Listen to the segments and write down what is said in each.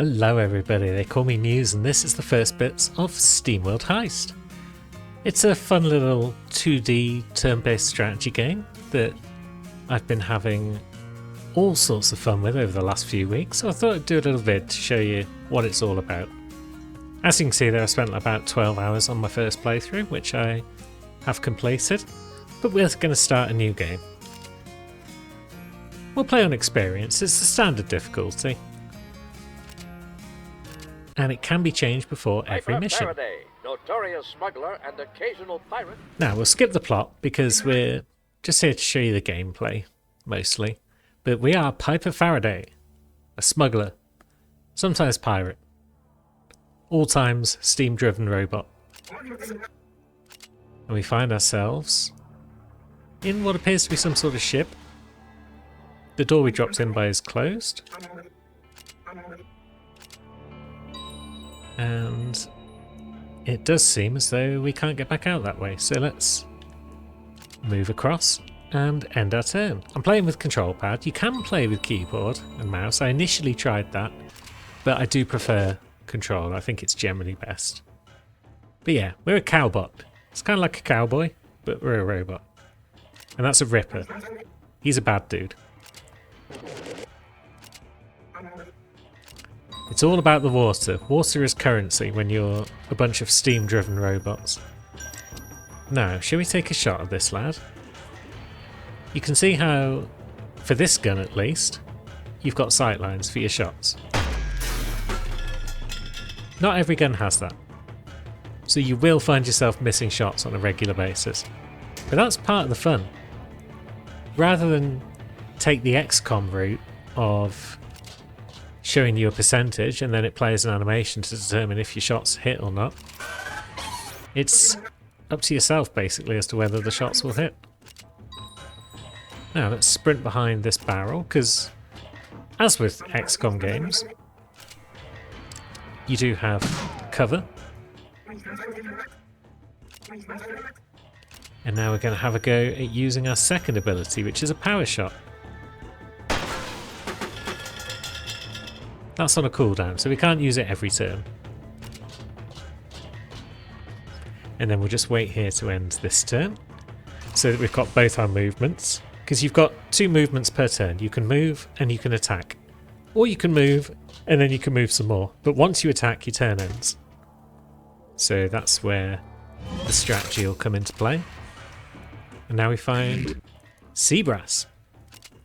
Hello everybody, they call me Muse and this is the first bits of SteamWorld Heist. It's a fun little 2D turn-based strategy game that I've been having all sorts of fun with over the last few weeks, so I thought I'd do a little vid to show you what it's all about. As you can see there, I spent about 12 hours on my first playthrough, which I have completed, but we're going to start a new game. We'll play on experience, it's the standard difficulty. And it can be changed before every mission. Faraday, notorious smuggler and occasional pirate. Now we'll skip the plot because we're just here to show you the gameplay, mostly. But we are Piper Faraday, a smuggler, sometimes pirate, all times steam-driven robot. And we find ourselves in what appears to be some sort of ship. The door we dropped in by is closed. And it does seem as though we can't get back out that way, so let's move across and end our turn. I'm playing with control pad. You can play with keyboard and mouse. I initially tried that, but I do prefer control. I think it's generally best. But yeah, we're a cowbot. It's kind of like a cowboy, but we're a robot. And that's a Ripper. He's a bad dude. It's all about the water. Water is currency when you're a bunch of steam-driven robots. Now, shall we take a shot of this lad? You can see how, for this gun at least, you've got sightlines for your shots. Not every gun has that, so you will find yourself missing shots on a regular basis. But that's part of the fun. Rather than take the XCOM route of showing you a percentage and then it plays an animation to determine if your shots hit or not, it's up to yourself basically as to whether the shots will hit. Now let's sprint behind this barrel, because as with XCOM games, you do have cover. And now we're going to have a go at using our second ability, which is a power shot. That's on a cooldown, so we can't use it every turn. And then we'll just wait here to end this turn, so that we've got both our movements. Because you've got 2 movements per turn. You can move and you can attack. Or you can move and then you can move some more. But once you attack, your turn ends. So that's where the strategy will come into play. And now we find Seabrass,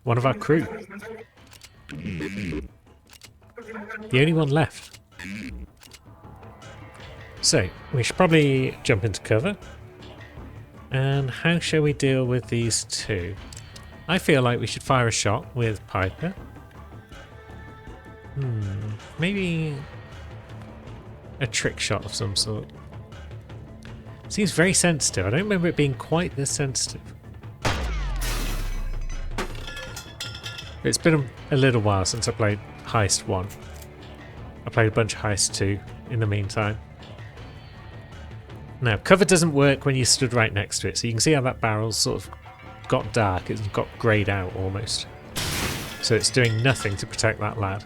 one of our crew. The only one left. So, we should probably jump into cover. And how shall we deal with these two? I feel like we should fire a shot with Piper. Maybe a trick shot of some sort. Seems very sensitive. I don't remember it being quite this sensitive. It's been a little while since I played Heist 1. I played a bunch of Heist 2 in the meantime. Now, cover doesn't work when you stood right next to it, so you can see how that barrel's sort of got dark, it's got greyed out almost. So it's doing nothing to protect that lad.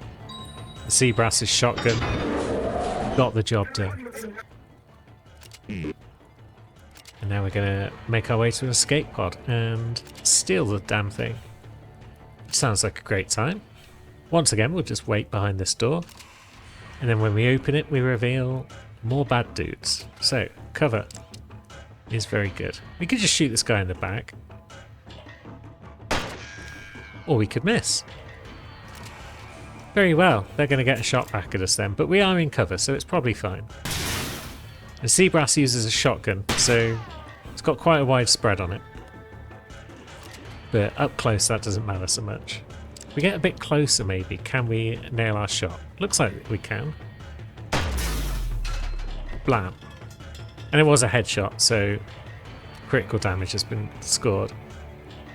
The Seabrass's shotgun got the job done. And now we're going to make our way to an escape pod and steal the damn thing. Sounds like a great time. Once again, we'll just wait behind this door. And then when we open it, we reveal more bad dudes. So, cover is very good. We could just shoot this guy in the back. Or we could miss. Very well, they're going to get a shot back at us then. But we are in cover, so it's probably fine. The Seabrass uses a shotgun, so it's got quite a wide spread on it. But up close, that doesn't matter so much. If we get a bit closer maybe, can we nail our shot? Looks like we can. Blam. And it was a headshot, so critical damage has been scored.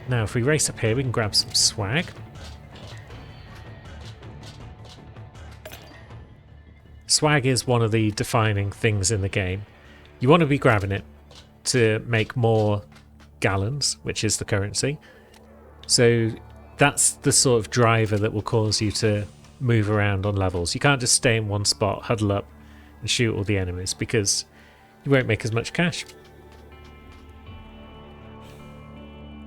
Now if we race up here, we can grab some swag. Swag is one of the defining things in the game. You want to be grabbing it to make more gallons, which is the currency. So that's the sort of driver that will cause you to move around on levels. You can't just stay in one spot, huddle up and shoot all the enemies because you won't make as much cash.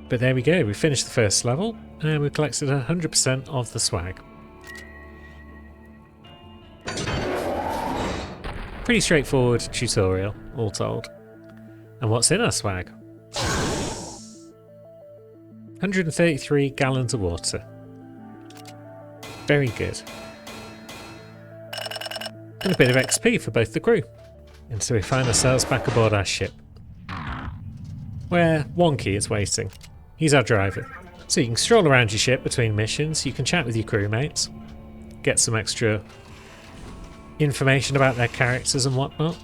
But there we go, we finished the first level and we've collected 100% of the swag. Pretty straightforward tutorial, all told. And what's in our swag? 133 gallons of water. Very good. And a bit of XP for both the crew. And so we find ourselves back aboard our ship, where Wonky is waiting. He's our driver. So you can stroll around your ship between missions, you can chat with your crewmates, get some extra information about their characters and whatnot.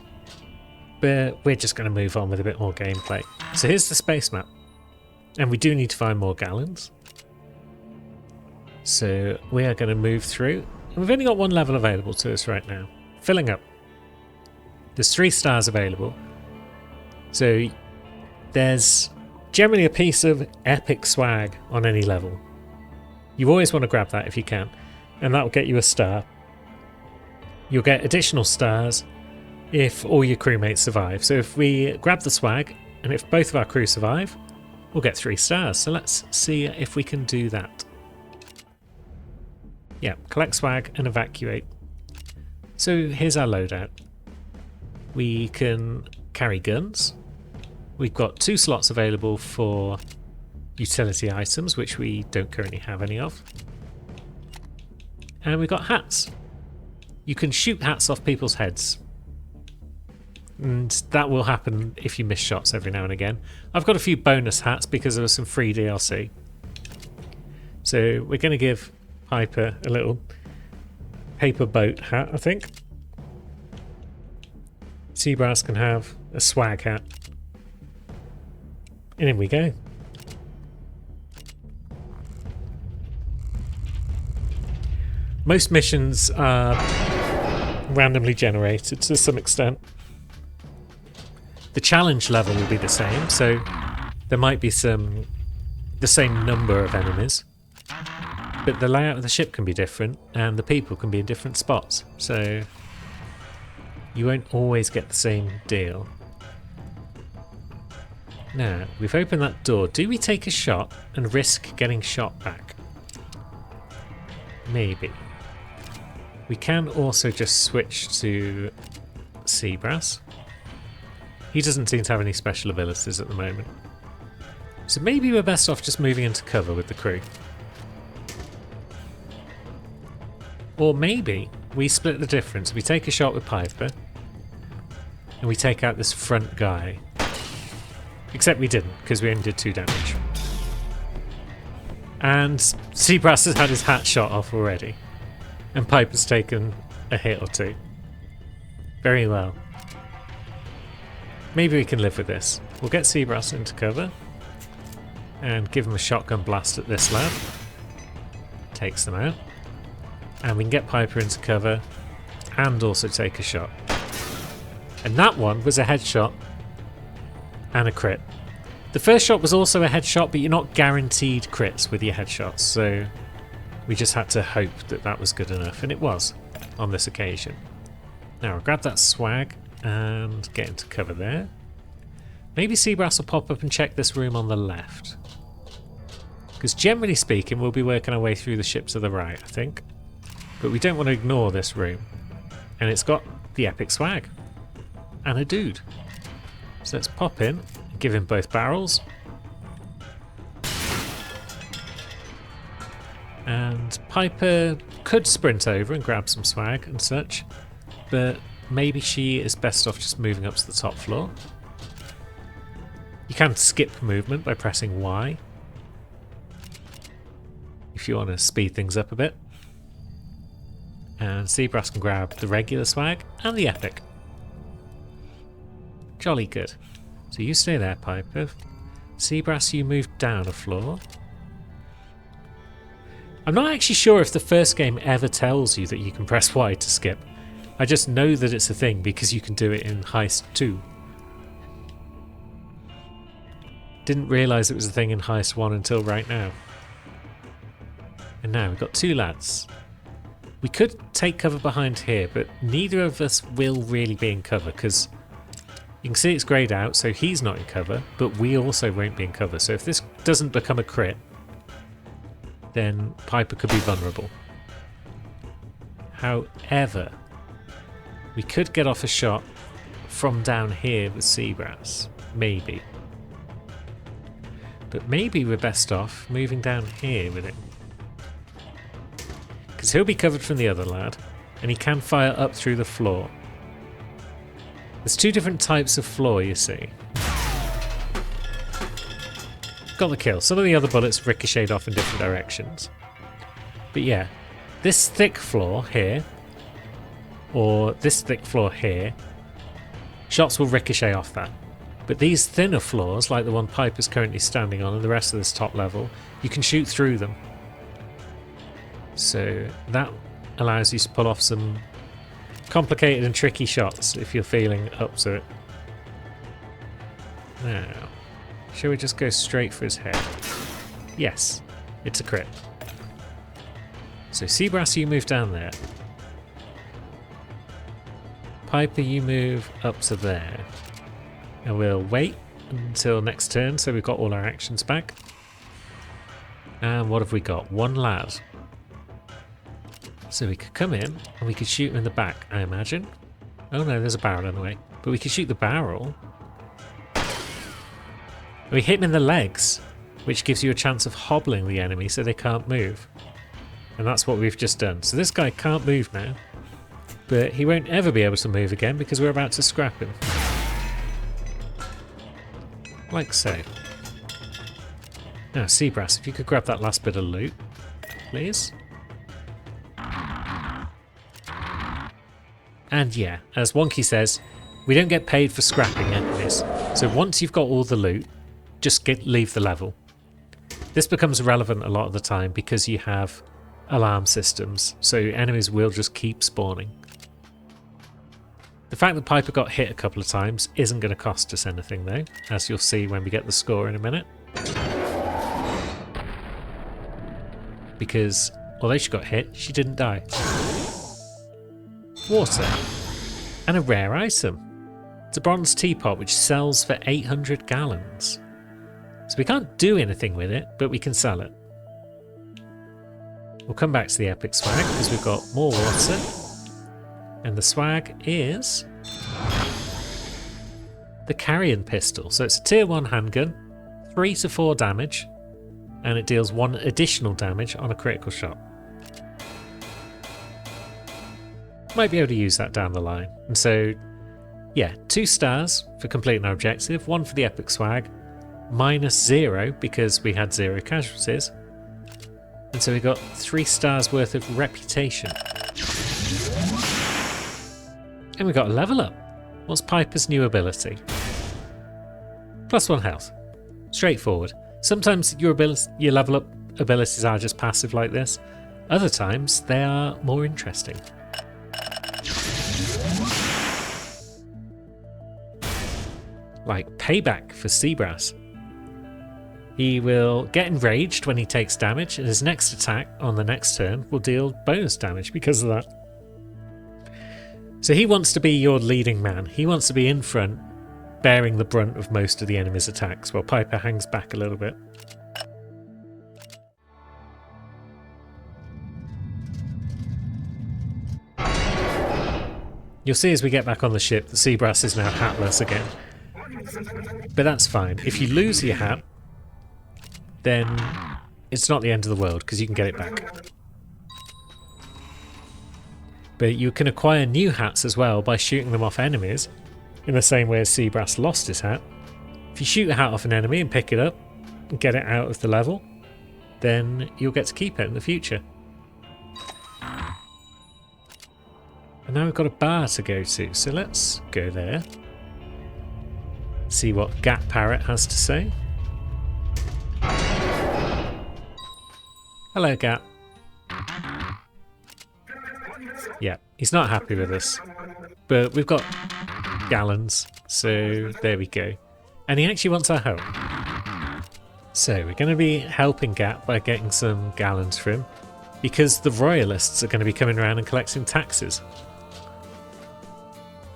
But we're just going to move on with a bit more gameplay. So here's the space map. And we do need to find more gallons. So we are going to move through. And we've only got one level available to us right now. Filling up. There's 3 stars available. So there's generally a piece of epic swag on any level. You always want to grab that if you can. And that will get you a star. You'll get additional stars if all your crewmates survive. So if we grab the swag, and if both of our crew survive, we'll get 3 stars. So let's see if we can do that. Yeah, collect swag and evacuate. So here's our loadout. We can carry guns. We've got 2 slots available for utility items, which we don't currently have any of. And we've got hats. You can shoot hats off people's heads. And that will happen if you miss shots every now and again. I've got a few bonus hats because there was some free DLC. So we're going to give Piper a little paper boat hat, I think. Seabrass can have a swag hat. And in we go. Most missions are randomly generated to some extent. The challenge level will be the same, so there might be the same number of enemies. But the layout of the ship can be different, and the people can be in different spots, so you won't always get the same deal. Now, we've opened that door. Do we take a shot and risk getting shot back? Maybe. We can also just switch to Seabrass. He doesn't seem to have any special abilities at the moment. So maybe we're best off just moving into cover with the crew. Or maybe we split the difference. We take a shot with Piper and we take out this front guy. Except we didn't, because we only did 2 damage. And Seabrass has had his hat shot off already. And Piper's taken a hit or 2. Very well. Maybe we can live with this. We'll get Seabrass into cover and give him a shotgun blast at this lad. Takes them out. And we can get Piper into cover and also take a shot. And that one was a headshot and a crit. The first shot was also a headshot, but you're not guaranteed crits with your headshots, so we just had to hope that that was good enough, and it was on this occasion. Now I'll grab that swag and get into cover there. Maybe Seabrass will pop up and check this room on the left, because generally speaking we'll be working our way through the ship to the right, I think. But we don't want to ignore this room, and it's got the epic swag and a dude. So let's pop in and give him both barrels. And Piper could sprint over and grab some swag and such, but maybe she is best off just moving up to the top floor. You can skip movement by pressing Y if you want to speed things up a bit. And Seabrass can grab the regular swag and the epic. Jolly good. So you stay there, Piper. Seabrass, you move down a floor. I'm not actually sure if the first game ever tells you that you can press Y to skip. I just know that it's a thing because you can do it in Heist 2. Didn't realise it was a thing in Heist 1 until right now. And now we've got 2 lads. We could take cover behind here, but neither of us will really be in cover because you can see it's greyed out, so he's not in cover, but we also won't be in cover. So if this doesn't become a crit, then Piper could be vulnerable. However, we could get off a shot from down here with Seabrass. Maybe. But maybe we're best off moving down here with him. Because he'll be covered from the other lad, and he can fire up through the floor. There's two different types of floor, you see. Got the kill. Some of the other bullets ricocheted off in different directions. But yeah, this thick floor here, or this thick floor here, shots will ricochet off that. But these thinner floors, like the one Piper's currently standing on and the rest of this top level, you can shoot through them. So that allows you to pull off some complicated and tricky shots if you're feeling up to it. Now, shall we just go straight for his head? Yes, it's a crit. So Seabrass, you move down there. Piper, you move up to there. And we'll wait until next turn so we've got all our actions back. And what have we got? One lad. So we could come in and we could shoot him in the back, I imagine. Oh no, there's a barrel in the way. But we could shoot the barrel. And we hit him in the legs, which gives you a chance of hobbling the enemy so they can't move. And that's what we've just done. So this guy can't move now. But he won't ever be able to move again because we're about to scrap him. Like so. Now, Seabrass, if you could grab that last bit of loot, please. And yeah, as Wonky says, we don't get paid for scrapping enemies. So once you've got all the loot, just leave the level. This becomes relevant a lot of the time because you have alarm systems, so enemies will just keep spawning. The fact that Piper got hit a couple of times isn't going to cost us anything though, as you'll see when we get the score in a minute. Because although she got hit, she didn't die. Water. And a rare item. It's a bronze teapot which sells for 800 gallons. So we can't do anything with it, but we can sell it. We'll come back to the epic swag because we've got more water. And the swag is the Carrion Pistol. So it's a tier 1 handgun, 3 to 4 damage, and it deals 1 additional damage on a critical shot. Might be able to use that down the line. And so, yeah, 2 stars for completing our objective, 1 for the epic swag, -0 because we had 0 casualties. And so we got 3 stars worth of reputation. And we got a level up. What's Piper's new ability? +1 health. Straightforward. Sometimes your level up abilities are just passive like this. Other times they are more interesting. Like payback for Seabrass. He will get enraged when he takes damage, and his next attack on the next turn will deal bonus damage because of that. So he wants to be your leading man. He wants to be in front, bearing the brunt of most of the enemy's attacks, while Piper hangs back a little bit. You'll see as we get back on the ship that Seabrass is now hatless again. But that's fine. If you lose your hat, then it's not the end of the world because you can get it back. But you can acquire new hats as well by shooting them off enemies, in the same way as Seabrass lost his hat. If you shoot a hat off an enemy and pick it up and get it out of the level, then you'll get to keep it in the future. And now we've got a bar to go to, so let's go there. See what Gat Parrot has to say. Hello, Gat. Yeah, he's not happy with us. But we've got gallons, so there we go. And he actually wants our help. So we're going to be helping Gat by getting some gallons for him. because the royalists are going to be coming around and collecting taxes.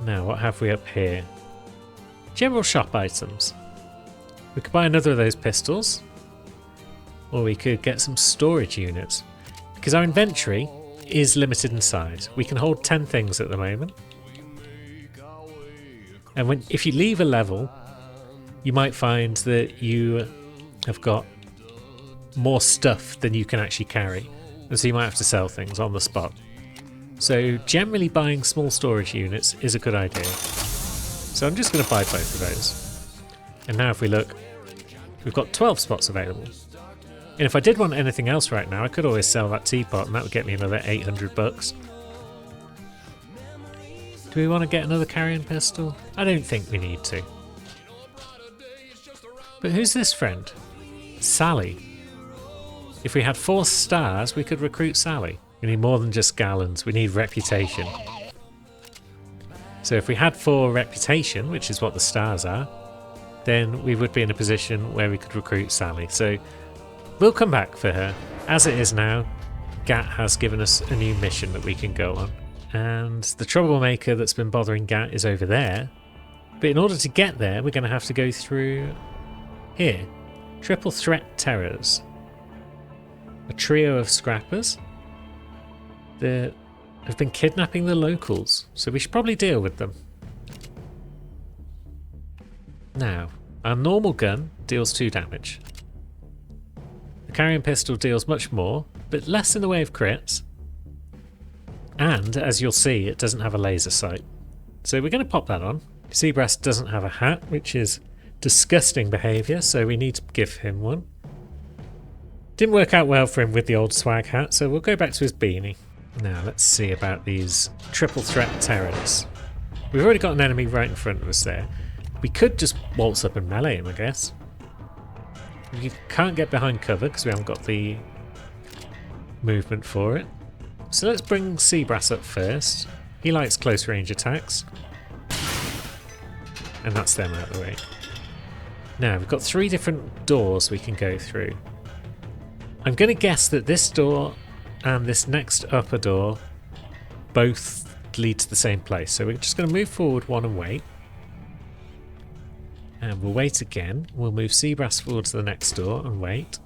Now, what have we up here? General shop items. We could buy another of those pistols, or we could get some storage units, because our inventory is limited in size. We can hold 10 things at the moment. And if you leave a level, you might find that you have got more stuff than you can actually carry. And so you might have to sell things on the spot. So generally buying small storage units is a good idea. So I'm just going to buy both of those. And now if we look, we've got 12 spots available. And if I did want anything else right now, I could always sell that teapot and that would get me another 800 bucks. Do we want to get another carrion pistol? I don't think we need to. But who's this friend? Sally. If we had 4 stars, we could recruit Sally. We need more than just gallons, we need reputation. So if we had 4 reputation, which is what the stars are, then we would be in a position where we could recruit Sally. So we'll come back for her. As it is now, Gat has given us a new mission that we can go on. And the troublemaker that's been bothering Gat is over there. But in order to get there, we're going to have to go through here. Triple Threat Terrors. A trio of scrappers that have been kidnapping the locals, so we should probably deal with them. Now, our normal gun deals 2 damage. The carrion pistol deals much more, but less in the way of crits. And, as you'll see, it doesn't have a laser sight. So we're going to pop that on. Seabrass doesn't have a hat, which is disgusting behaviour, so we need to give him one. Didn't work out well for him with the old swag hat, so we'll go back to his beanie. Now, let's see about these triple threat terrorists. We've already got an enemy right in front of us there. We could just waltz up and melee him, I guess. We can't get behind cover because we haven't got the movement for it. So let's bring Seabrass up first. He likes close range attacks. And that's them out of the way. Now, we've got 3 different doors we can go through. I'm going to guess that this door and this next upper door both lead to the same place. So we're just going to move forward 1 and wait. And we'll wait again. We'll move Seabrass forward to the next door and wait.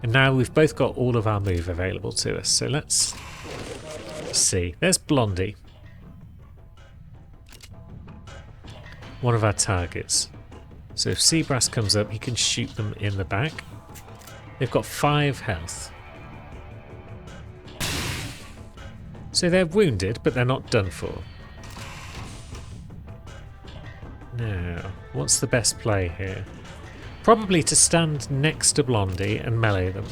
And now we've both got all of our move available to us. So let's see. There's Blondie. One of our targets. So if Seabrass comes up, he can shoot them in the back. They've got 5 health. So they're wounded, but they're not done for. Now, what's the best play here? Probably to stand next to Blondie and melee them.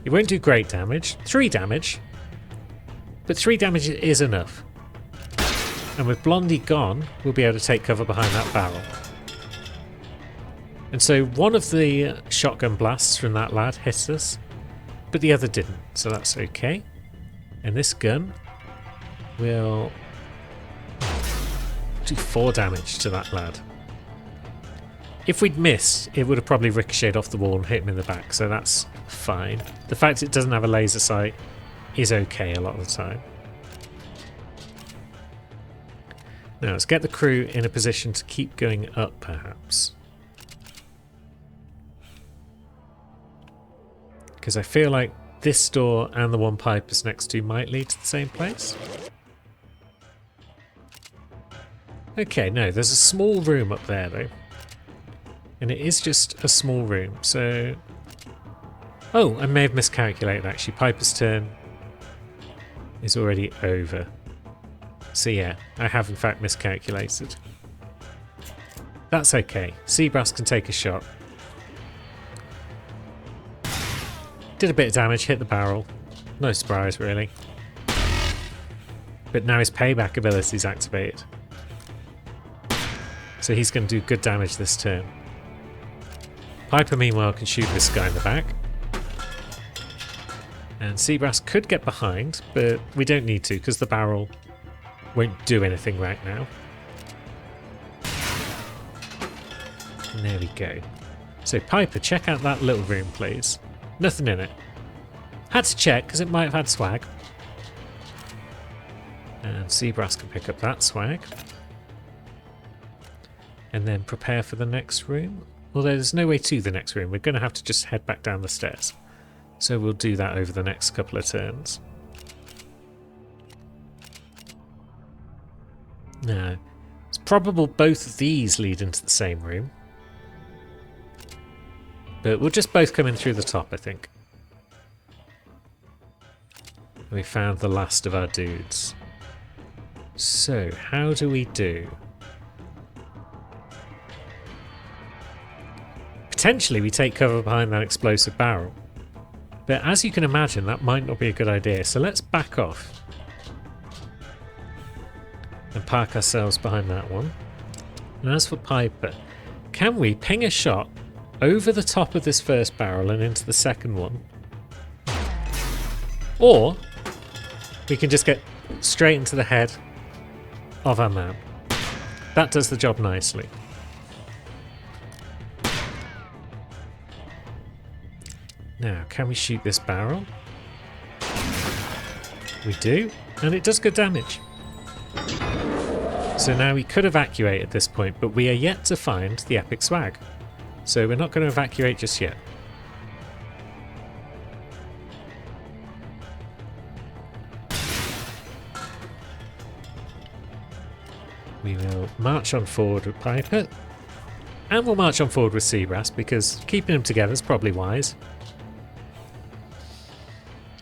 It won't do great damage. 3 damage. But 3 damage is enough. And with Blondie gone, we'll be able to take cover behind that barrel. And so one of the shotgun blasts from that lad hit us, but the other didn't, so that's okay. And this gun will do 4 damage to that lad. If we'd missed, it would have probably ricocheted off the wall and hit him in the back, so that's fine. The fact it doesn't have a laser sight is okay a lot of the time. Now let's get the crew in a position to keep going up, perhaps. Because I feel like this door and the one Piper's next to might lead to the same place. Okay, no, there's a small room up there though. And it is just a small room, so... Oh, I may have miscalculated actually. Piper's turn is already over. So yeah, I have in fact miscalculated. That's okay. Seabrass can take a shot. Did a bit of damage, hit the barrel. No surprise, really. But now his payback ability is activated. So he's going to do good damage this turn. Piper, meanwhile, can shoot this guy in the back. And Seabrass could get behind, but we don't need to because the barrel won't do anything right now. And there we go. So Piper, check out that little room, please. Nothing in it. Had to check because it might have had swag. And Seabrass can pick up that swag. And then prepare for the next room. Well, there's no way to the next room. We're going to have to just head back down the stairs. So we'll do that over the next couple of turns. Now, it's probable both of these lead into the same room. But we'll just both come in through the top, I think. We found the last of our dudes. So, how do we do? Potentially we take cover behind that explosive barrel. But as you can imagine, that might not be a good idea. So let's back off. And park ourselves behind that one. And as for Piper, can we ping a shot over the top of this first barrel and into the second one? Or we can just get straight into the head of our man. That does the job nicely. Now, can we shoot this barrel? We do, and it does good damage. So now we could evacuate at this point, but we are yet to find the epic swag. So we're not going to evacuate just yet. We will march on forward with Piper. And we'll march on forward with Seabrass, because keeping them together is probably wise.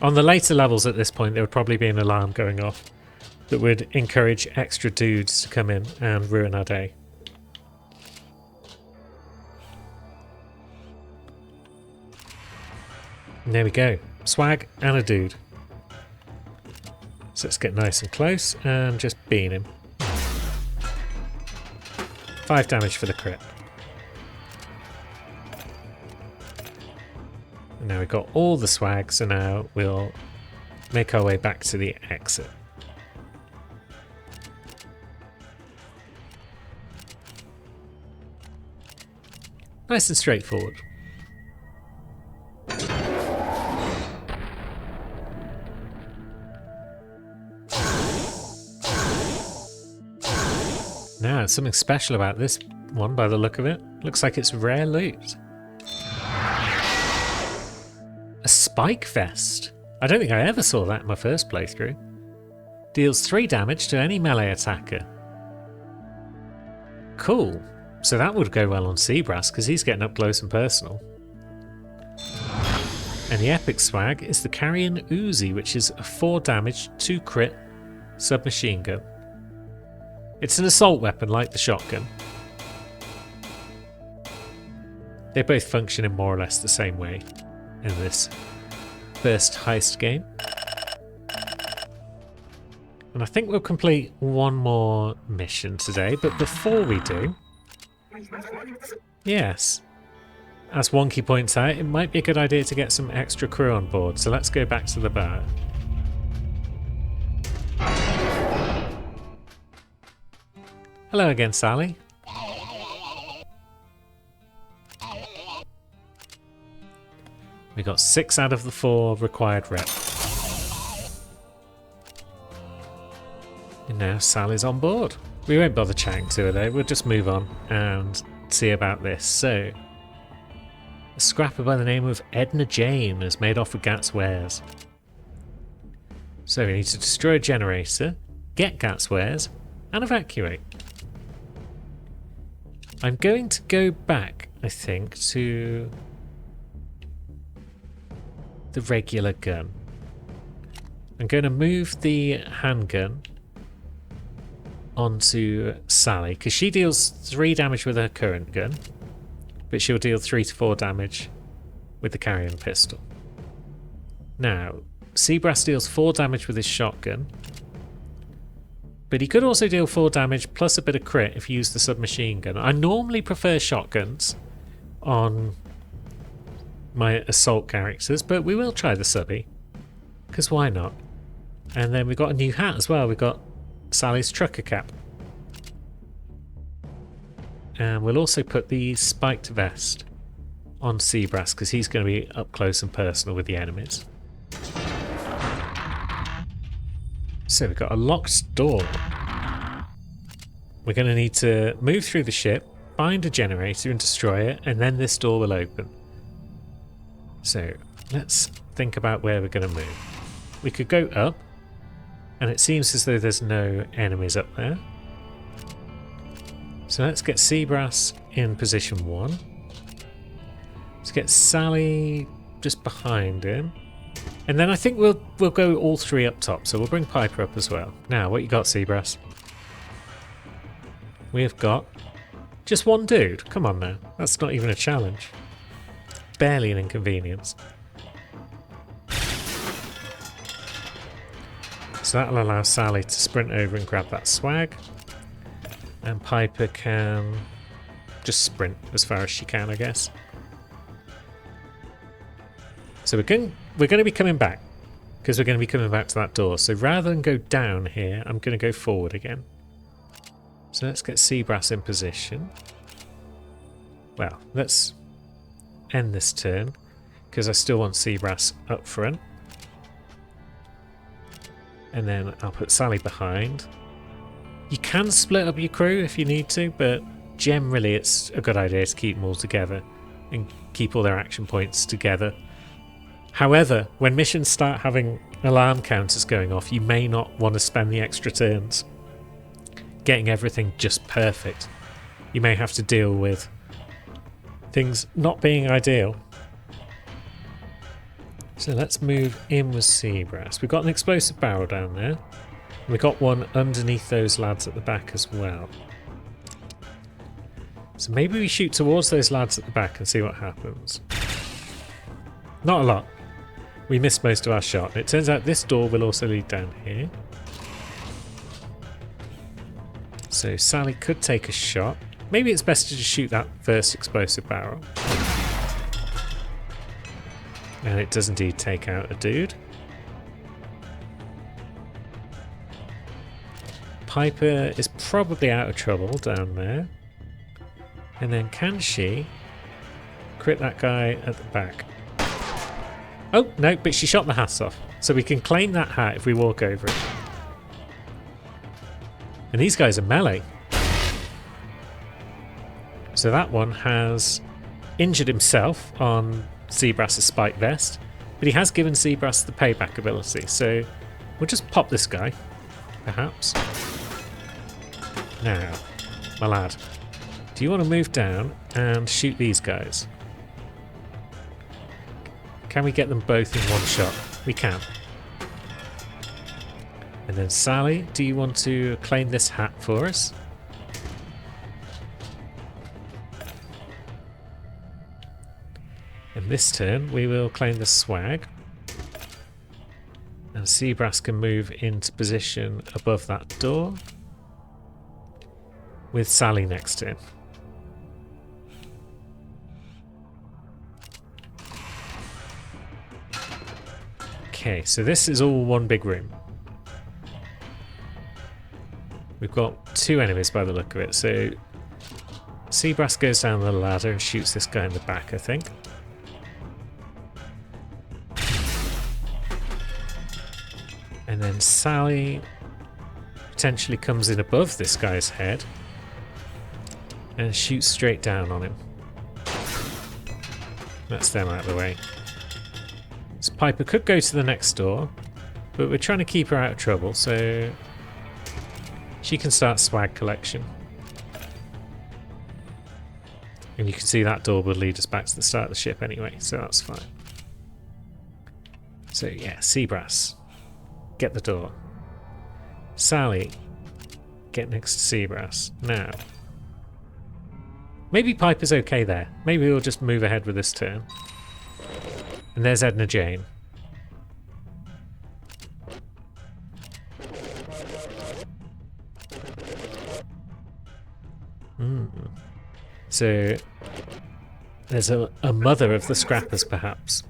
On the later levels at this point, there would probably be an alarm going off that would encourage extra dudes to come in and ruin our day. And there we go. Swag and a dude. So let's get nice and close and just bean him. 5 damage for the crit. And now we've got all the swag, so now we'll make our way back to the exit. Nice and straightforward. Now, something special about this one by the look of it. Looks like it's rare loot. A spike vest. I don't think I ever saw that in my first playthrough. Deals 3 damage to any melee attacker. Cool. So that would go well on Seabrass because he's getting up close and personal. And the epic swag is the Carrion Uzi, which is a 4 damage, 2 crit submachine gun. It's an assault weapon like the shotgun. They both function in more or less the same way in this first heist game. And I think we'll complete one more mission today, but before we do... Yes, as Wonky points out, it might be a good idea to get some extra crew on board, so let's go back to the bar. Hello again, Sally. We got 6 out of the 4 required rep. And now Sally's on board. We won't bother chatting to her though, we'll just move on and see about this. So, a scrapper by the name of Edna Jane is made off with Gat's wares. So we need to destroy a generator, get Gat's wares, and evacuate. I'm going to go back, I think, to the regular gun. I'm going to move the handgun onto Sally, because she deals 3 damage with her current gun, but she'll deal 3 to 4 damage with the carrion pistol. Now, Seabrass deals 4 damage with his shotgun, but he could also deal 4 damage plus a bit of crit if you use the submachine gun. I normally prefer shotguns on my assault characters, but we will try the subby, because why not? And then we've got a new hat as well. We've got Sally's trucker cap. And we'll also put the spiked vest on Seabrass, because he's going to be up close and personal with the enemies. So we've got a locked door. We're going to need to move through the ship, find a generator and destroy it, and then this door will open. So let's think about where we're going to move. We could go up, and it seems as though there's no enemies up there. So let's get Seabrass in position 1. Let's get Sally just behind him. And then I think we'll go all 3 up top, so we'll bring Piper up as well. Now, what you got, Seabrass? We've got just 1 dude. Come on now, that's not even a challenge. Barely an inconvenience. So that'll allow Sally to sprint over and grab that swag. And Piper can just sprint as far as she can, I guess. So we're going to be coming back, because we're going to be coming back to that door. So rather than go down here, I'm going to go forward again. So let's get Seabrass in position. Well, let's end this turn, because I still want Seabrass up front. And then I'll put Sally behind. You can split up your crew if you need to, but generally it's a good idea to keep them all together and keep all their action points together. However, when missions start having alarm counters going off, you may not want to spend the extra turns getting everything just perfect. You may have to deal with things not being ideal. So let's move in with Seabrass. We've got an explosive barrel down there. We've got one underneath those lads at the back as well. So maybe we shoot towards those lads at the back and see what happens. Not a lot. We missed most of our shot. It turns out this door will also lead down here. So Sally could take a shot. Maybe it's best to just shoot that first explosive barrel. And it does indeed take out a dude. Piper is probably out of trouble down there. And then can she crit that guy at the back? Oh, no, but she shot the hat off. So we can claim that hat if we walk over it. And these guys are melee. So that one has injured himself on Seabrass's spike vest, but he has given Seabrass the payback ability. So we'll just pop this guy, perhaps. Now, my lad, do you want to move down and shoot these guys? Can we get them both in one shot? We can. And then Sally, do you want to claim this hat for us? And this turn we will claim the swag. And Seabrass can move into position above that door, with Sally next to him. Okay, so this is all one big room. We've got 2 enemies by the look of it, so Seabrass goes down the ladder and shoots this guy in the back, I think. And then Sally potentially comes in above this guy's head and shoots straight down on him. That's them out of the way. So Piper could go to the next door, but we're trying to keep her out of trouble, so she can start swag collection. And you can see that door will lead us back to the start of the ship anyway, so that's fine. So yeah, Seabrass, get the door. Sally, get next to Seabrass. Now, maybe Piper's okay there. Maybe we'll just move ahead with this turn. And there's Edna Jane. So there's a mother of the Scrappers, perhaps,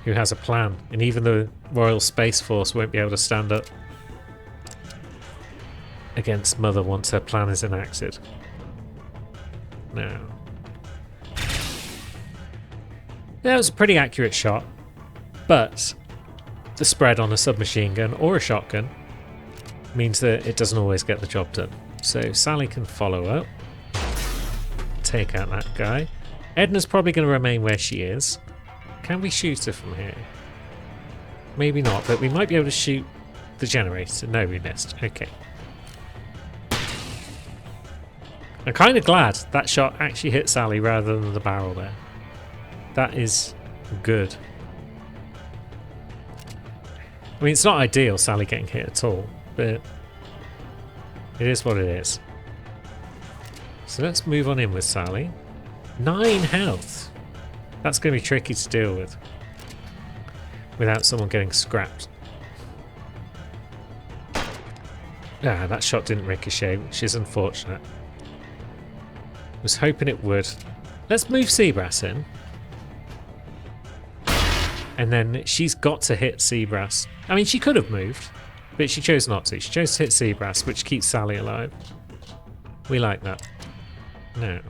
who has a plan, and even the Royal Space Force won't be able to stand up against Mother once her plan is enacted. Now, that was a pretty accurate shot, but the spread on a submachine gun or a shotgun means that it doesn't always get the job done. So Sally can follow up, take out that guy. Edna's probably going to remain where she is. Can we shoot her from here? Maybe not, but we might be able to shoot the generator. No, we missed. Okay. I'm kind of glad that shot actually hit Sally rather than the barrel there. That is good. I mean, it's not ideal, Sally getting hit at all, but it is what it is. So let's move on in with Sally. 9 health. That's going to be tricky to deal with without someone getting scrapped. Ah, that shot didn't ricochet, which is unfortunate. Was hoping it would. Let's move Seabrass in. And then she's got to hit Seabrass. I mean, she could have moved, but she chose not to. She chose to hit Seabrass, which keeps Sally alive. We like that. Now,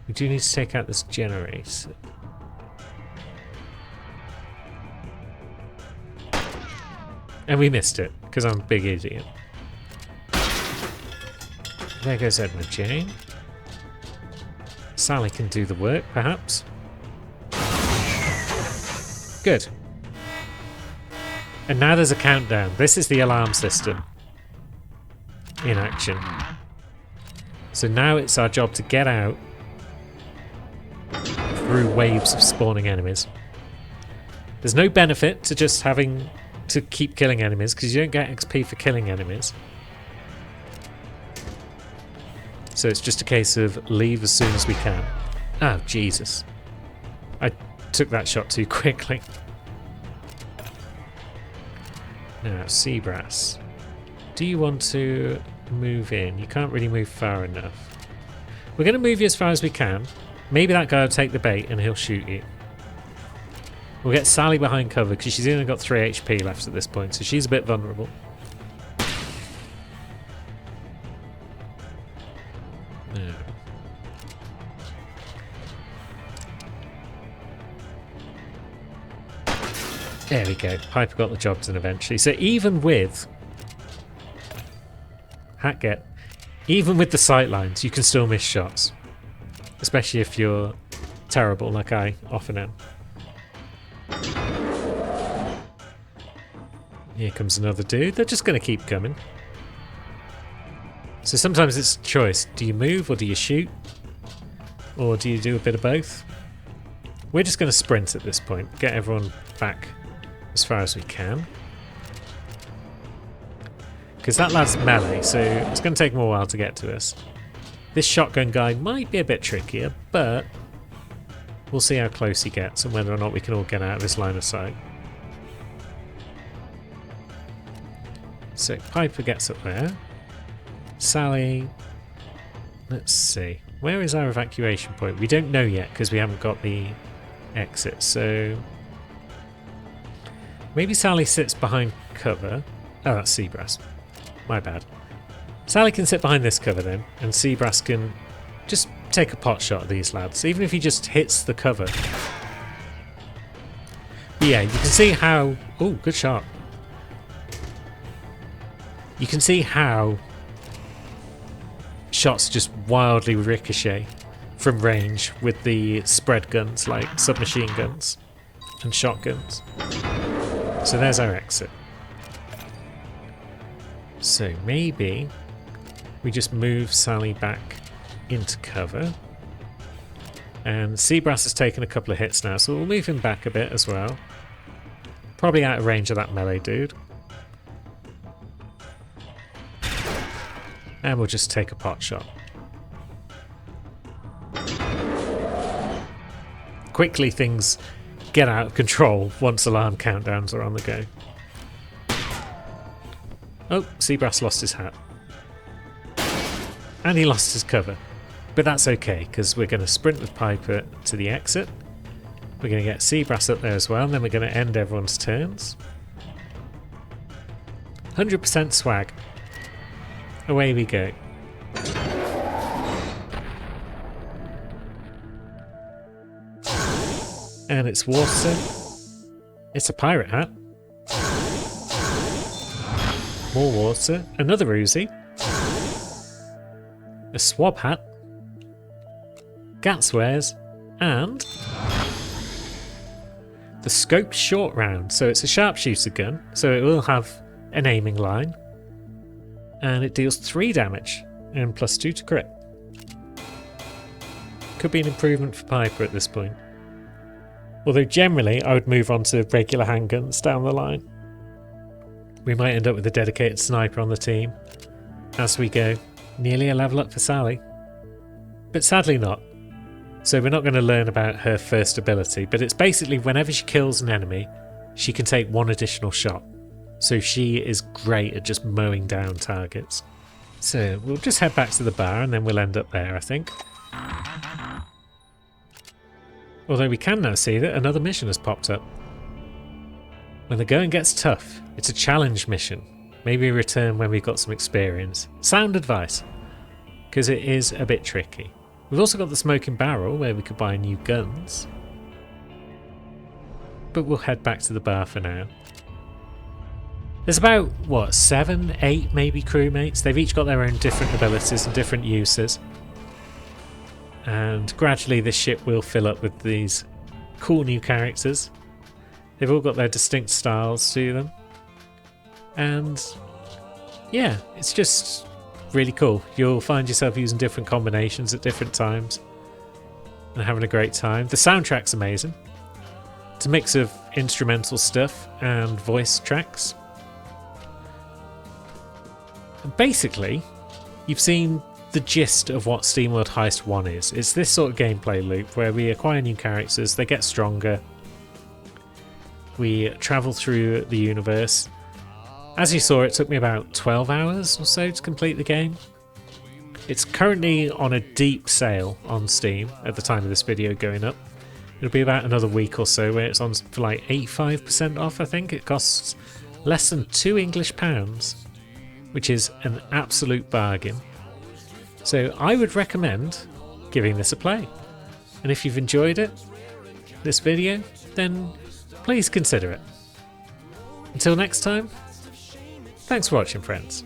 we do need to take out this generator. And we missed it, because I'm a big idiot. There goes Edna Jane. Sally can do the work, perhaps. Good. And now there's a countdown. This is the alarm system in action. So now it's our job to get out through waves of spawning enemies. There's no benefit to just having to keep killing enemies because you don't get XP for killing enemies. So it's just a case of leave as soon as we can. Oh, Jesus. I took that shot too quickly. Now, Seabrass. Do you want to move in? You can't really move far enough. We're going to move you as far as we can. Maybe that guy will take the bait and he'll shoot you. We'll get Sally behind cover because she's only got 3 HP left at this point, so she's a bit vulnerable. Now. There we go. Piper got the job done eventually. So even with Hatget, even with the sight lines, you can still miss shots. Especially if you're terrible like I often am. Here comes another dude. They're just going to keep coming. So sometimes it's a choice. Do you move or do you shoot? Or do you do a bit of both? We're just going to sprint at this point. Get everyone back as far as we can. Because that lad's melee, so it's going to take him a while to get to us. This shotgun guy might be a bit trickier, but we'll see how close he gets and whether or not we can all get out of his line of sight. So Piper gets up there. Sally, let's see. Where is our evacuation point? We don't know yet because we haven't got the exit, so maybe Sally sits behind cover. Oh, that's Seabrass. My bad. Sally can sit behind this cover then, and Seabrass can just take a pot shot at these lads, even if he just hits the cover. But yeah, you can see how... Oh, good shot. You can see how shots just wildly ricochet from range with the spread guns like submachine guns and shotguns. So there's our exit. So maybe we just move Sally back into cover. And Seabrass has taken a couple of hits now, so we'll move him back a bit as well. Probably out of range of that melee dude. And we'll just take a pot shot. Quickly things get out of control once alarm countdowns are on the go. Oh, Seabrass lost his hat. And he lost his cover. But that's okay, because we're going to sprint with Piper to the exit. We're going to get Seabrass up there as well, and then we're going to end everyone's turns. 100% swag. Away we go. And it's water. It's a pirate hat. more water, another Uzi, a swab hat, Gat's wares, and the scoped short round. So it's a sharpshooter gun, so it will have an aiming line, and it deals 3 damage and +2 to crit. Could be an improvement for Piper at this point. Although generally I would move on to regular handguns down the line. We might end up with a dedicated sniper on the team as we go. Nearly a level up for Sally. But sadly not. So we're not going to learn about her first ability, but it's basically whenever she kills an enemy, she can take 1 additional shot. So she is great at just mowing down targets. So we'll just head back to the bar and then we'll end up there, I think. Although we can now see that another mission has popped up. When the going gets tough, it's a challenge mission. Maybe return when we've got some experience. Sound advice, because it is a bit tricky. We've also got the smoking barrel where we could buy new guns. But we'll head back to the bar for now. There's about, what, 7, 8 maybe crewmates? They've each got their own different abilities and different uses. And gradually this ship will fill up with these cool new characters. They've all got their distinct styles to them. And yeah, it's just really cool. You'll find yourself using different combinations at different times and having a great time. The soundtrack's amazing. It's a mix of instrumental stuff and voice tracks. And basically, you've seen the gist of what SteamWorld Heist 1 is. It's this sort of gameplay loop where we acquire new characters, they get stronger, we travel through the universe. As you saw, it took me about 12 hours or so to complete the game. It's currently on a deep sale on Steam at the time of this video going up. It'll be about another week or so where it's on for like 85% off, I think. It costs less than £2, which is an absolute bargain. So I would recommend giving this a play. And if you've enjoyed it, this video, then please consider it. Until next time, thanks for watching, friends.